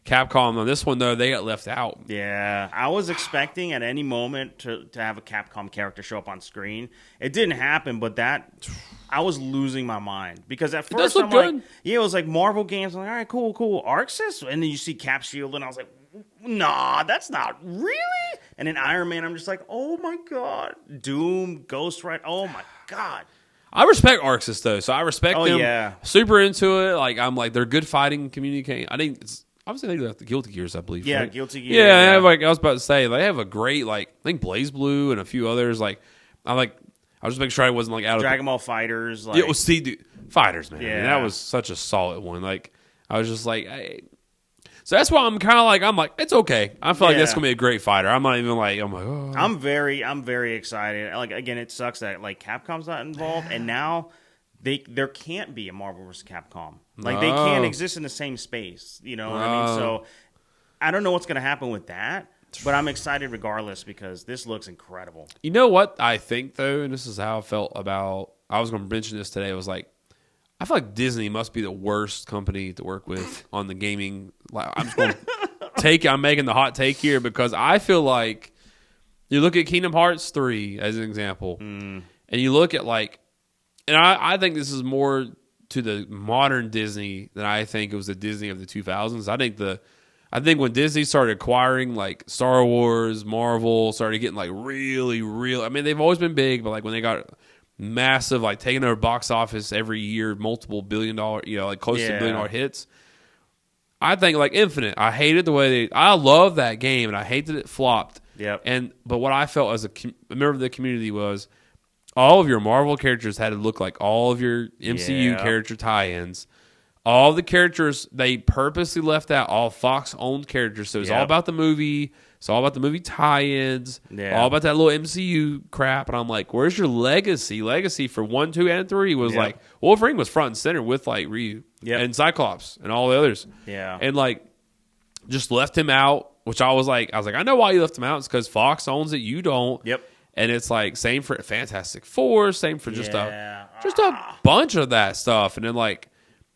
Capcom. On this one though, they got left out. Yeah, I was expecting at any moment to have a Capcom character show up on screen. It didn't happen, but I was losing my mind because at first I'm like, it was like Marvel games. I'm like, all right, cool, Arxis, and then you see Cap Shield, and I was like, nah, that's not really. And then Iron Man, I'm just like, oh my god, Doom, Ghost Rider, oh my god. I respect Arxis though, so I respect them. Yeah, super into it. Like I'm like, they're good fighting communicating. I think it's obviously they left the Guilty Gears, I believe. Yeah, right? Guilty Gears. Yeah, like I was about to say, they have a great like I think Blaze Blue and a few others. Like I was just making sure I wasn't like out of Dragon Ball Fighters. Like, it was Fighters, man. Yeah, I mean, that was such a solid one. Like I was just like, hey. So that's why I'm kind of like, I'm like, it's okay. I feel like that's gonna be a great fighter. I'm not even like, I'm like, oh. I'm very excited. Like again, it sucks that like Capcom's not involved, and now there can't be a Marvel vs. Capcom. Like they can't exist in the same space. You know what I mean? So I don't know what's gonna happen with that, but I'm excited regardless because this looks incredible. You know what I think though, and this is how I felt about. I was gonna mention this today. It was like, I feel like Disney must be the worst company to work with on the gaming. I'm just going to I'm making the hot take here because I feel like you look at Kingdom Hearts 3 as an example, and you look at like, and I think this is more to the modern Disney than I think it was the Disney of the 2000s. I think when Disney started acquiring like Star Wars, Marvel, started getting like really real. I mean, they've always been big, but like when they got massive, like taking over box office every year, multiple $1 billion, like close to $1 billion hits. I think like Infinite, I hated the way I love that game and I hate that it flopped. Yep. But what I felt as a member of the community was all of your Marvel characters had to look like all of your MCU character tie-ins. All the characters, they purposely left out all Fox-owned characters. So it's all about the movie. It's all about the movie tie-ins. All about that little MCU crap. And I'm like, where's your legacy? Legacy for 1, 2, and 3 was like, Wolverine was front and center with like Ryu and Cyclops and all the others. Yeah. And like, just left him out, which I was like, I know why you left him out. It's because Fox owns it. You don't. Yep. And it's like, same for Fantastic Four, same for just a bunch of that stuff. And then like,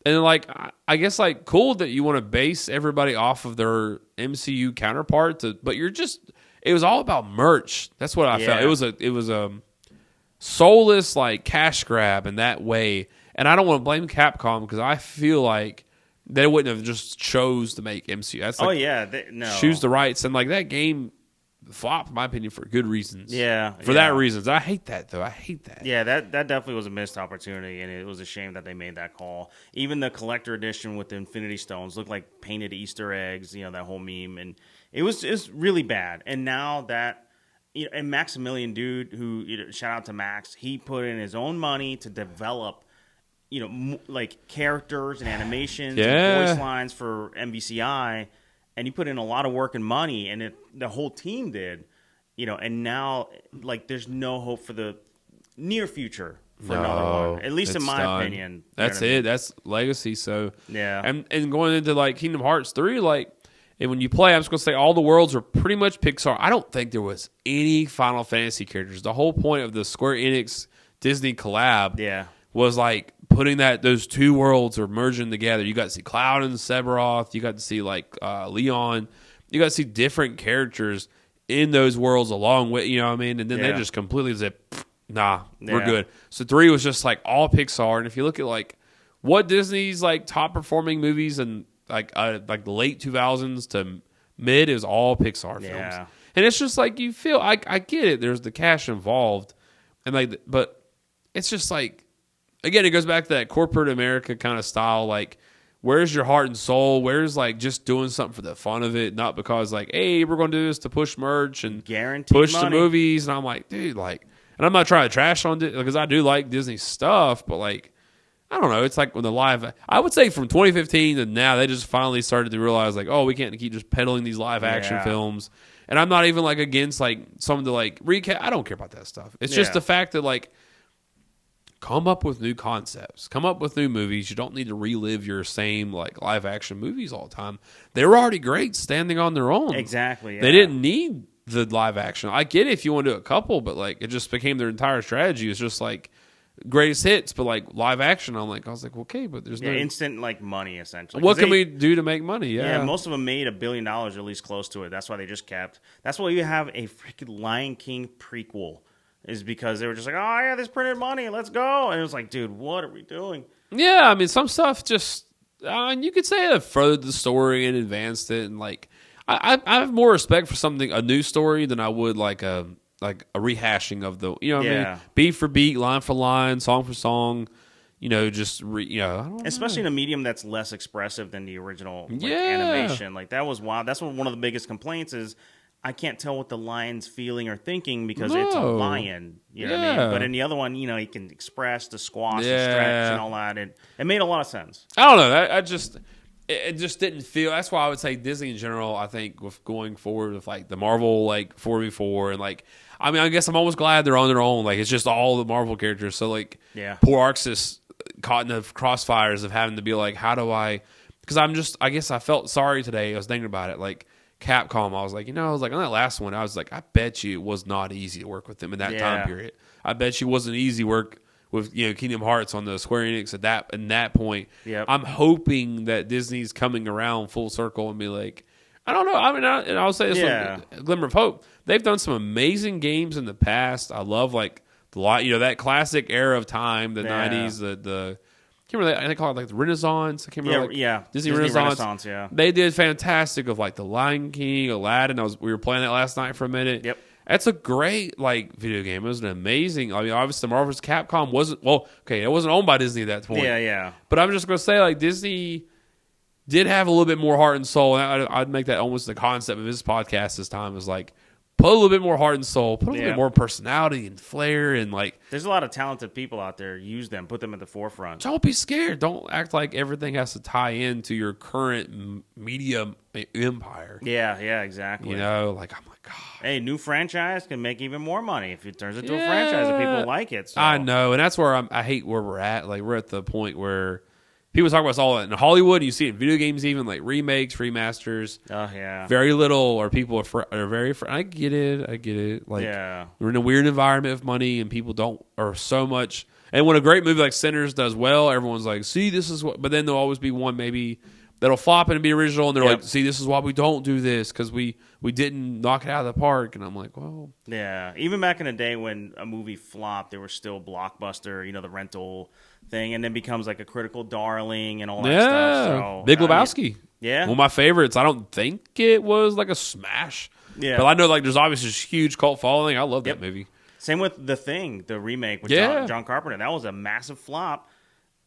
I guess, like, cool that you want to base everybody off of their MCU counterpart, but it was all about merch. That's what I felt. It was a soulless, like, cash grab in that way. And I don't want to blame Capcom because I feel like they wouldn't have just chose to make MCU. That's like, choose the rights. And, like, that game flopped, in my opinion, for good reasons. For that reasons. I hate that, though. I hate that. Yeah, that definitely was a missed opportunity, and it was a shame that they made that call. Even the collector edition with the Infinity Stones looked like painted Easter eggs, that whole meme, and it's really bad. And now that, and Maximilian dude, who, shout out to Max, he put in his own money to develop, like characters and animations and voice lines for MVCI. And he put in a lot of work and money, and the whole team did, and now, like, there's no hope for the near future for another one, at least in my opinion. That's it. That's legacy. So, yeah. And going into, like, Kingdom Hearts 3, like, and when you play, I'm just going to say all the worlds are pretty much Pixar. I don't think there was any Final Fantasy characters. The whole point of the Square Enix Disney collab was, like, putting those two worlds are merging together. You got to see Cloud and Sephiroth. You got to see like Leon. You got to see different characters in those worlds along with, you know what I mean? And then they just completely said, we're good. So 3 was just like all Pixar. And if you look at like what Disney's like top performing movies and like the late 2000s to mid, it was all Pixar films. And it's just like you feel I get it. There's the cash involved, and like, but it's just like. Again, it goes back to that corporate America kind of style. Like, where's your heart and soul? Where's, like, just doing something for the fun of it? Not because, like, hey, we're going to do this to push merch and push the movies. And I'm like, dude, like, and I'm not trying to trash on it because I do like Disney stuff. But, like, I don't know. It's like when I would say from 2015 to now, they just finally started to realize, like, oh, we can't keep just peddling these live action films. and I'm not even like against like some to like recap. I don't care about that stuff. It's just the fact that like come up with new concepts, come up with new movies. You don't need to relive your same like live action movies all the time. They were already great standing on their own. Exactly. Yeah. They didn't need the live action. I get it if you want to do a couple, but like it just became their entire strategy. It's just like greatest hits, but like live action. I was like, okay, but there's no instant like money essentially. What can we do to make money? Yeah, most of them made $1 billion or at least close to it. That's why they just kept. That's why you have a freaking Lion King prequel. Is because they were just like, oh yeah, this printed money, let's go, and it was like, dude, what are we doing? Yeah, I mean, some stuff just, you could say it furthered the story and advanced it, and like, I have more respect for a new story than I would like a rehashing of the, what I mean, beat for beat, line for line, song for song, just especially in a medium that's less expressive than the original animation. Like that was wild. That's one of the biggest complaints is. I can't tell what the lion's feeling or thinking because it's a lion. You know what I mean? But in the other one, he can express the squash, the stretch, and all that. It made a lot of sense. I don't know. It just didn't feel. That's why I would say Disney in general. I think with going forward with like the Marvel like 4v4 and like, I mean, I guess I'm almost glad they're on their own. Like it's just all the Marvel characters. So like, poor Arxis caught in the crossfires of having to be like, how do I? Because I guess I felt sorry today. I was thinking about it like. Capcom, I was like, on that last one, I was like, I bet you it was not easy to work with them in that time period. I bet you it wasn't easy work with Kingdom Hearts on the Square Enix at that point. Yep. I'm hoping that Disney's coming around full circle and be like, I don't know. I mean, and I'll say this a glimmer of hope. They've done some amazing games in the past. I love like that classic era of time, the '90s, the. I can't remember. They call it like the Renaissance. I can't remember. Disney Renaissance. Yeah, they did fantastic of like the Lion King, Aladdin. We were playing that last night for a minute. Yep, that's a great like video game. It was an amazing. I mean, obviously, Marvel vs. Capcom wasn't it wasn't owned by Disney at that point. Yeah. But I'm just gonna say like Disney did have a little bit more heart and soul. And I'd make that almost the concept of this podcast this time is like. Put a little bit more heart and soul. Put a little bit more personality and flair and like. There's a lot of talented people out there. Use them. Put them at the forefront. Don't be scared. Don't act like everything has to tie into your current media empire. Yeah, exactly. Like I'm like, God. Hey, new franchise can make even more money if it turns into a franchise and people like it. So. I know, and that's where I hate where we're at. Like we're at the point where. People talk about this all in Hollywood. You see it in video games, even like remakes, remasters. Oh yeah. Very little, or people are very. I get it. Like we're in a weird environment of money, and people are so much. And when a great movie like Sinners does well, everyone's like, "See, this is what." But then there'll always be one maybe that'll flop and be original, and they're like, "See, this is why we don't do this because we didn't knock it out of the park." And I'm like, "Well, yeah." Even back in the day when a movie flopped, there was still Blockbuster, the rental thing, and then becomes like a critical darling and all that stuff. So, Big Lebowski. One of my favorites. I don't think it was like a smash. Yeah. But I know like there's obviously this huge cult following. I love that movie. Same with The Thing, the remake with John Carpenter. That was a massive flop,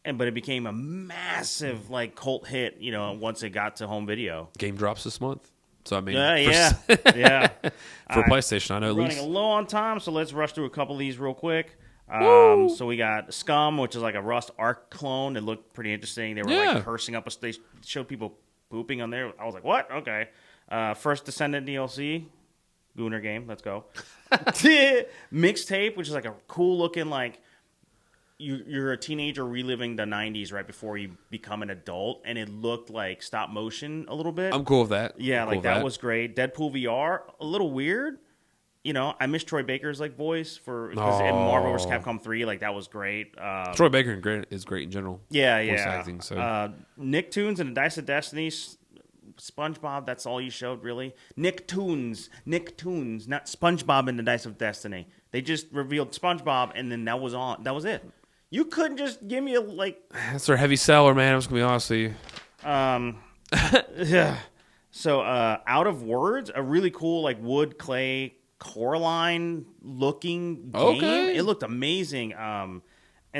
but it became a massive like cult hit, once it got to home video. Game drops this month. So I mean, for PlayStation, I know at least. Running low on time, so let's rush through a couple of these real quick. So we got Scum, which is like a Rust Arc clone. It looked pretty interesting. They were like cursing up. They showed people pooping on there. I was like, what? Okay. First Descendant DLC. Gooner game. Let's go. Mixtape, which is like a cool looking like you're a teenager reliving the 90s right before you become an adult, and it looked like stop motion a little bit. I'm cool with that. Yeah, like that was great. Deadpool VR, a little weird. I miss Troy Baker's like voice because in Marvel vs. Capcom 3, like that was great. Troy Baker is great in general. Yeah. Voice acting, so. Nicktoons and the Dice of Destiny, SpongeBob. That's all you showed, really. Nicktoons, not SpongeBob and the Dice of Destiny. They just revealed SpongeBob, and then that was it. You couldn't just give me a like. That's their heavy seller, man. I'm just gonna be honest with you. Yeah. So, Out of Words, a really cool like wood clay Coraline looking game. Okay. It looked amazing. And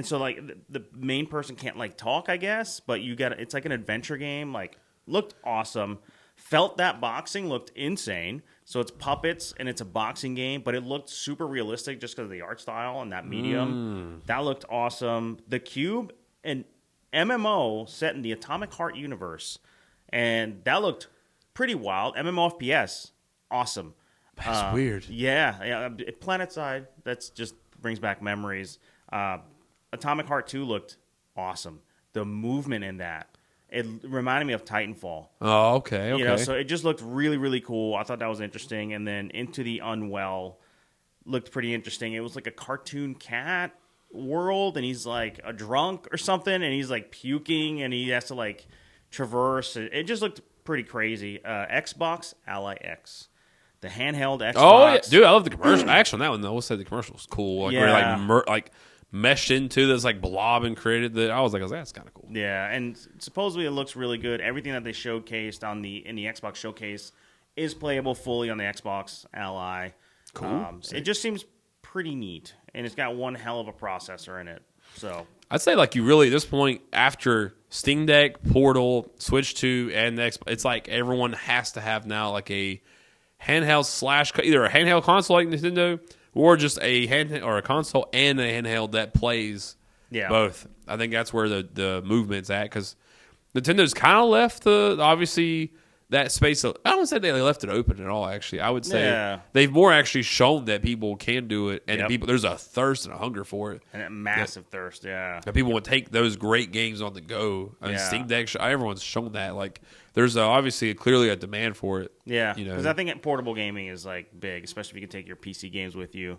so like the main person can't like talk, I guess, but it's like an adventure game. Like looked awesome. Felt that boxing looked insane. So it's puppets and it's a boxing game, but it looked super realistic just because of the art style and that medium. That looked awesome. The Cube, an MMO set in the Atomic Heart universe, and that looked pretty wild. MMO FPS, awesome. That's weird. Yeah. PlanetSide, that's just brings back memories. Atomic Heart 2 looked awesome. The movement in that, it reminded me of Titanfall. Oh, okay. You know, so it just looked really, really cool. I thought that was interesting. And then Into the Unwell looked pretty interesting. It was like a cartoon cat world, and he's like a drunk or something, and he's like puking, and he has to like traverse. It just looked pretty crazy. Xbox Ally X, the handheld Xbox. Oh, yeah. Dude, I love the commercial. Actually, on that one though, we'll say the commercial was cool. Like, where like meshed into this like blob and created the. I was like, that's kind of cool. Yeah, and supposedly it looks really good. Everything that they showcased in the Xbox showcase is playable fully on the Xbox Ally. Cool. It just seems pretty neat, and it's got one hell of a processor in it. So I'd say like you really at this point after Steam Deck, Portal, Switch 2, and the Xbox, it's like everyone has to have now like a handheld / either a handheld console like Nintendo or just a handheld or a console and a handheld that plays both. I think that's where the movement's at because Nintendo's kind of left obviously that space. I don't say they left it open at all. Actually, I would say they've more actually shown that people can do it, and people there's a thirst and a hunger for it, and a massive thirst. Yeah, that people would take those great games on the go. I mean, Steam Deck, everyone's shown that. Like, there's obviously clearly a demand for it. Yeah, because I think portable gaming is like big, especially if you can take your PC games with you.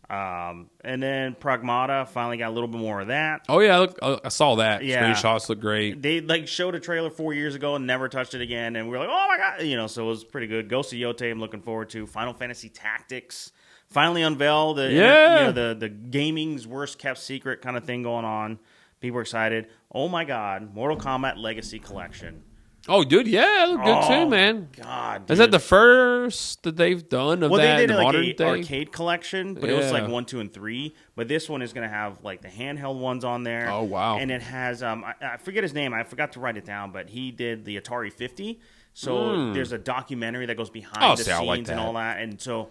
And then Pragmata finally got a little bit more of that. Oh yeah, I saw that. Yeah, screenshots look great. They like showed a trailer 4 years ago and never touched it again, and we were like, oh my god, so it was pretty good. Ghost of Yote, I'm looking forward to. Final Fantasy Tactics finally unveiled. The gaming's worst kept secret kind of thing going on. People are excited. Oh my god, Mortal Kombat Legacy Collection. Oh, dude, yeah, it looked good too, man. God, dude. Is that the first that they've done of that? They did the like modern an arcade collection, but it was like 1, 2, and 3. But this one is going to have like the handheld ones on there. Oh, wow. And it has, I forget his name. I forgot to write it down, but he did the Atari 50. So there's a documentary that goes behind the scenes and all that. And so,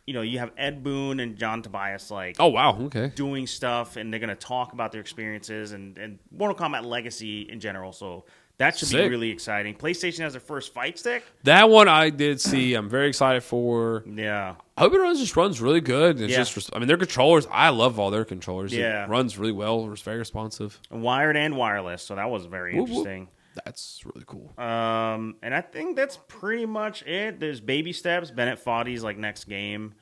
you have Ed Boon and John Tobias oh, wow, okay, doing stuff, and they're going to talk about their experiences and Mortal Kombat Legacy in general. So that should be really exciting. PlayStation has their first fight stick. That one I did see. I'm very excited for. Yeah. I hope it runs really good. It's just, I mean, their controllers, I love all their controllers. Yeah. It runs really well. It's very responsive. Wired and wireless, so that was very interesting. That's really cool. And I think that's pretty much it. There's baby steps. Bennett Foddy's like next game.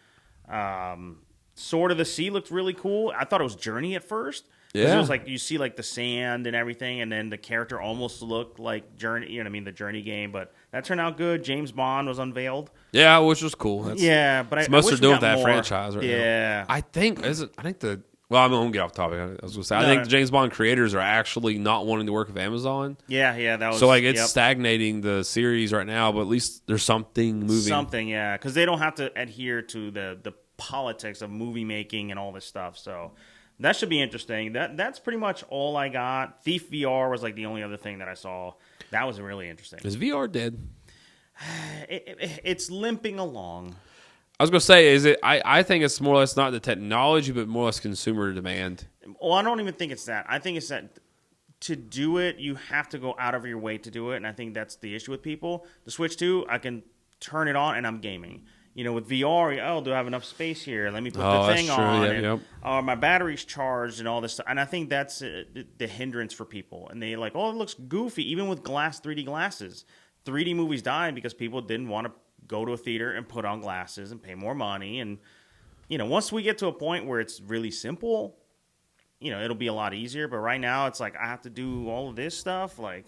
Sword of the Sea looked really cool. I thought it was Journey at first. Yeah, it was like you see like the sand and everything, and then the character almost looked like Journey. The Journey game, but that turned out good. James Bond was unveiled. Yeah, which was cool. But it's most they're doing with that franchise right now. Yeah, I think well, I'm gonna get off topic. I was gonna say I think the James Bond creators are actually not wanting to work with Amazon. Yeah, that was so like it's stagnating the series right now, but at least there's something moving. Something, yeah, because they don't have to adhere to the politics of movie making and all this stuff. So that should be interesting. That's pretty much all I got. Thief VR was like the only other thing that I saw. That was really interesting. Is VR dead? It's limping along. I was going to say, is it? I think it's more or less not the technology, but more or less consumer demand. Well, I don't even think it's that. I think it's that to do it, you have to go out of your way to do it, and I think that's the issue with people. The Switch 2, I can turn it on and I'm gaming. With VR, do I have enough space here? Let me put the thing on. My battery's charged and all this stuff. And I think that's the hindrance for people. And they like, it looks goofy. Even with 3D glasses. 3D movies died because people didn't want to go to a theater and put on glasses and pay more money. And, once we get to a point where it's really simple, it'll be a lot easier. But right now, it's like I have to do all of this stuff. Like,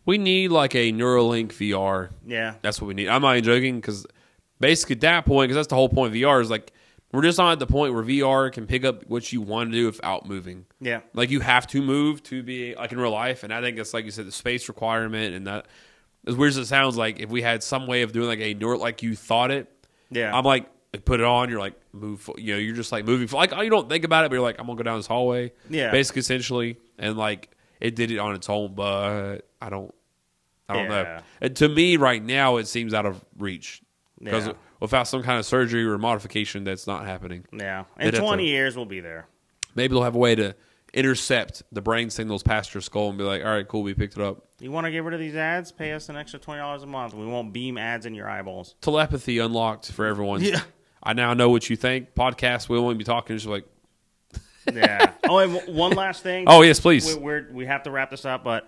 we need like a Neuralink VR. Yeah. That's what we need. I'm not even joking because basically, at that point, because that's the whole point of VR, is like we're just not at the point where VR can pick up what you want to do without moving. Yeah. Like you have to move to be like in real life. And I think it's like you said, the space requirement and that, as weird as it sounds, like if we had some way of doing like a like you thought it. Yeah. I'm like put it on, you're like move, you're just like moving. Like you don't think about it, but you're like, I'm going to go down this hallway. Yeah. Basically, essentially. And like it did it on its own, but I don't know. And to me right now, it seems out of reach. Because without some kind of surgery or modification, that's not happening. Yeah. In 20 years, we'll be there. Maybe they'll have a way to intercept the brain signals past your skull and be like, all right, cool, we picked it up. You want to get rid of these ads? Pay us an extra $20 a month. We won't beam ads in your eyeballs. Telepathy unlocked for everyone. Yeah. I now know what you think. Podcast, we won't be talking. Just like, yeah. Oh, and one last thing. Oh, yes, please. We have to wrap this up, but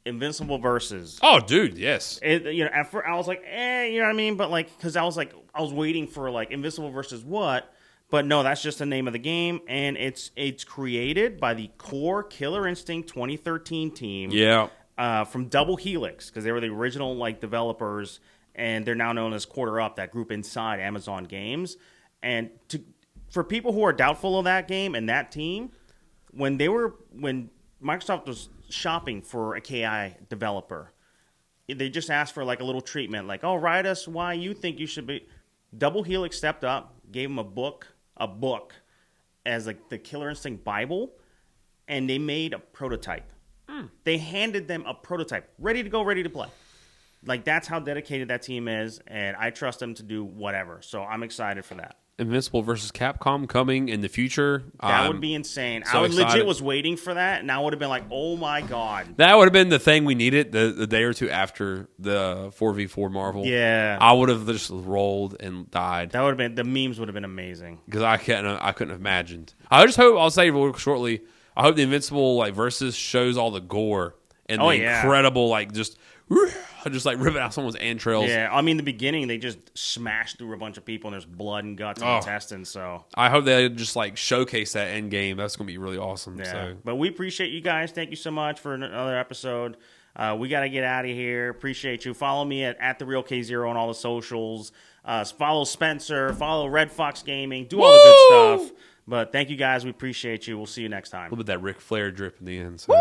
Invincible Versus. Oh, dude, yes. At first I was like, you know what I mean? But like, because I was waiting for like Invincible Versus what? But no, that's just the name of the game, and it's created by the core Killer Instinct 2013 team. Yeah. From Double Helix, because they were the original like developers, and they're now known as Quarter Up, that group inside Amazon Games. And for people who are doubtful of that game and that team, when Microsoft was shopping for a KI developer, they just asked for like a little treatment, like, "Oh, write us why you think you should be." Double Helix stepped up, gave them a book as like the Killer Instinct Bible, and they made a prototype. They handed them a prototype, ready to go, ready to play. Like, that's how dedicated that team is, and I trust them to do whatever. So I'm excited for that. Invincible versus Capcom coming in the future. That would be insane. So I excited. legit was waiting for that, and I would have been like, oh my God. That would have been the thing we needed the day or two after the 4v4 Marvel. Yeah. I would have just rolled and died. That would have been, the memes would have been amazing. Because I couldn't have imagined. I just hope, I'll say real shortly, I hope the Invincible like versus shows all the gore and the incredible like just like ripping out someone's entrails. Yeah, I mean, the beginning, they just smashed through a bunch of people, and there's blood and guts and intestines, so. I hope they just, like, showcase that end game. That's going to be really awesome. Yeah, so. But we appreciate you guys. Thank you so much for another episode. We got to get out of here. Appreciate you. Follow me at The Real K0 on all the socials. Follow Spencer. Follow Red Fox Gaming. Do all the good stuff. But thank you, guys. We appreciate you. We'll see you next time. A little bit of that Ric Flair drip in the end. So.